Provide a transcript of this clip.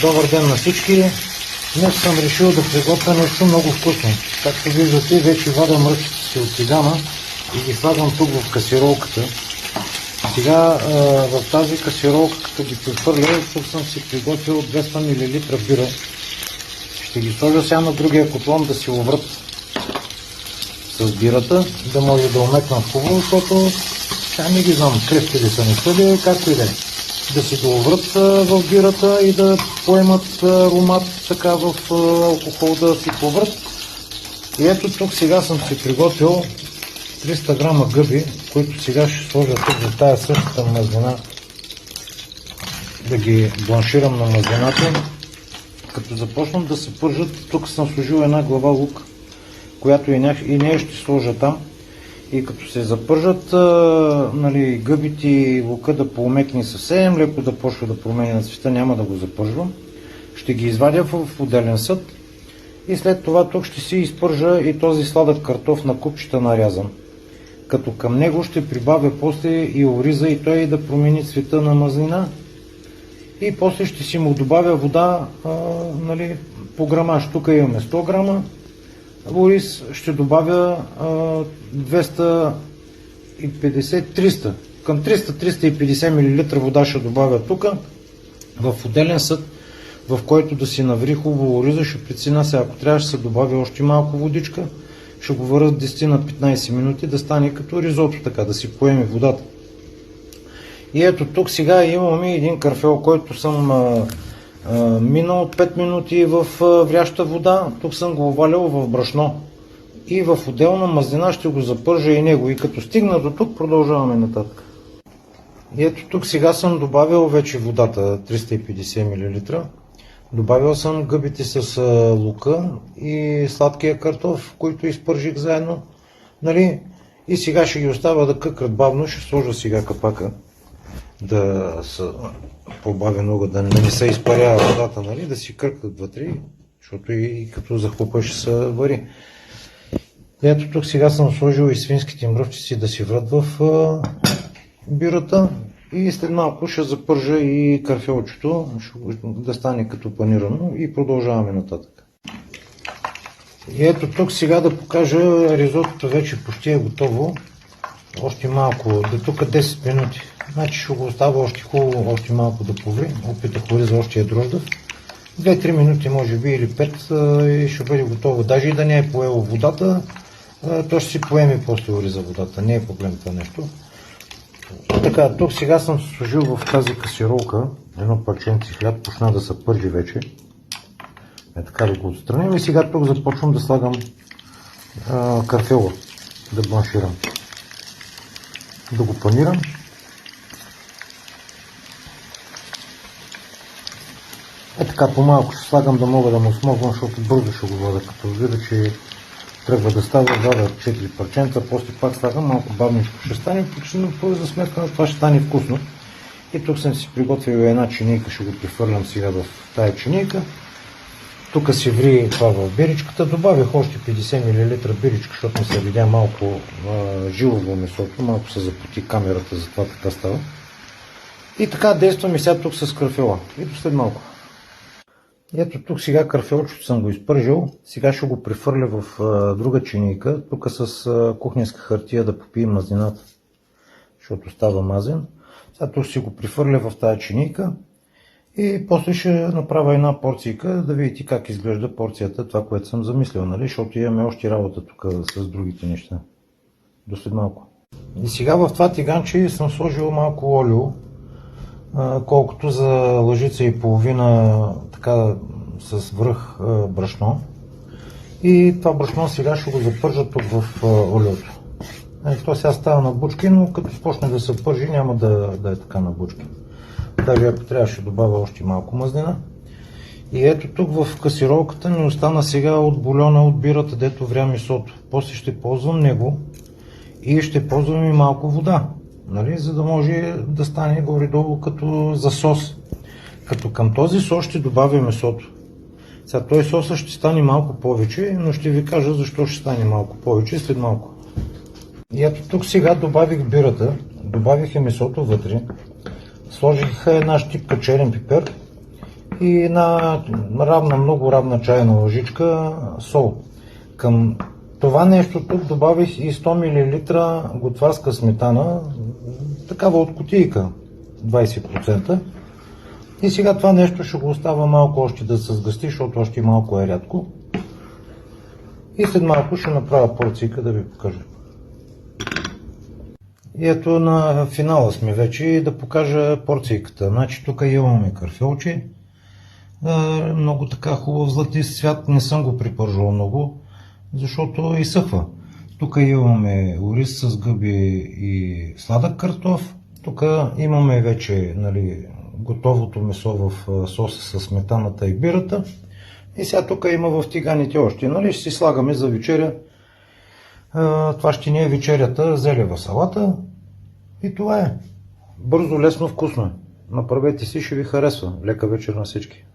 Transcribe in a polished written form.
Добър ден на всички! Днес съм решил да приготвя нещо много вкусно. Както виждате, вече вадя мръчките си от тигана и ги слагам тук в касиролката. Сега в тази касиролка, като ги прехвърля, тук съм си приготвил 200 мл бира. Ще ги сложа сега на другия котлон да си уврат с бирата, да може да умекнат хубаво, защото сега не ги знам крехки ли са, не са ли, както и да е. Да си доуврат в бирата и да поемат аромат така в алкохол, да си поврат. И ето тук сега съм си приготвил 300 грама гъби, които сега ще сложа тук за тая същата мазнина, да ги бланширам на мазнината. Като започнат да се пържат, тук съм сложил една глава лук, която и нея ще сложа там. И като се запържат гъбите и лука да поумекне съвсем леко, да почва да променя цвета, няма да го запържвам. Ще ги извадя в отделен съд и след това тук ще си изпържа и този сладък картоф на купчета нарязан. Като към него ще прибавя после и ориза и той да промени цвета на мазнина. И после ще си му добавя вода по грамаж. Тук имаме 100 грама. Ориз ще добавя 250-300. Към 300-350 мл вода ще добавя тук в отделен съд, в който да си наври хубаво ориза. Ще преценя сега, ако трябва ще се добави още малко водичка. Ще го варя 10 на 15 минути да стане като ризото, така да си поеме водата. И ето тук сега имаме един карфел, който съм минал 5 минути в вряща вода. Тук съм го овалял в брашно и в отделна мазнина ще го запържа и него. И като стигна до тук, продължаваме нататък. И ето тук сега съм добавил вече водата 350 мл. Добавил съм гъбите с лука и сладкия картоф, които изпържих заедно. И сега ще ги оставя да къкрат бавно. Ще сложа сега капака да са по-бавен огън, да не се изпарява водата, да си кръкат вътре, защото и като захлупа ще се вари. Ето тук сега съм сложил и свинските мръвчици да си врат в бирата и след малко ще запържа и карфелчето, да стане като панирано и продължаваме нататък. И ето тук сега да покажа ризотото, вече почти е готово. Още малко, до тук 10 минути. Значи ще го оставя още хубаво, още малко да поври. Опитах ориза, още е дрождав. 2-3 минути може би или 5 и ще бъде готово. Даже и да не е поело водата, то ще си поеме после ориза водата. Не е проблем това нещо. Така, тук сега съм сложил в тази касиролка едно парченце хляб, почна да се пържи вече. Така да го отстраним и сега тук започвам да слагам карфела, да бланширам. Да го панирам. Така по-малко ще слагам да мога да му смогвам, защото бързо ще го вада. Като видя, че тръгва да става, вада 4 парченца, после пак слагам, малко бавничко ще стане, но за сметка на това ще стане вкусно. И тук съм си приготвил една чинийка, ще го прехвърлям сега в тая чинийка. Тук си ври това в биричката, добавих още 50 мл биричка, защото ми се видя малко жилово месото, малко се запоти камерата, затова така става. И така действам и сега тук с карфела. И до след малко. Ето тук сега карфелчето съм го изпържил, сега ще го прехвърля в друга чинийка, тук с кухненска хартия да попием мазнината, защото става мазен. Сега тук ще го прехвърля в тази чинийка и после ще направя една порцийка, да видите как изглежда порцията, това, което съм замислил, защото имаме още работа тук с другите неща. До след малко. И сега в това тиганче съм сложил малко олио, колкото за лъжица и половина така с връх брашно. И това брашно сега ще го запържа тук в олиото. То сега става на бучки, но като почне да се пържи няма да е така на бучки. Даже ако трябва ще добавя още малко мазнина. И ето тук в касиролката ми остана сега от бульона от бирата, дето вря месото. После ще ползвам него и ще ползвам и малко вода. За да може да стане горе-долу като за сос. Като към този сос ще добавя месото. Сега този соса ще стане малко повече, но ще ви кажа защо ще стане малко повече след малко. И ето тук сега добавих бирата, добавих и месото вътре, сложих една щипка черен пипер и една много равна чайна лъжичка сол. Към това нещо тук добавих и 100 мл готварска сметана, такава от кутийка, 20%. И сега това нещо ще го оставя малко още да се сгъсти, защото още малко е рядко. И след малко ще направя порцийка да ви покажа. И ето на финала сме вече и да покажа порцийката. Значи тук имаме карфелче, много така хубав златист цвят, не съм го припържал много, защото изсъхва. Тук имаме ориз с гъби и сладък картоф. Тук имаме вече готовото месо в соса с сметаната и бирата. И сега тук има в тиганите още. Ще си слагаме за вечеря. Това ще ни е вечерята, зелева салата. И това е. Бързо, лесно, вкусно е. Направете си, ще ви харесва. Лека вечер на всички.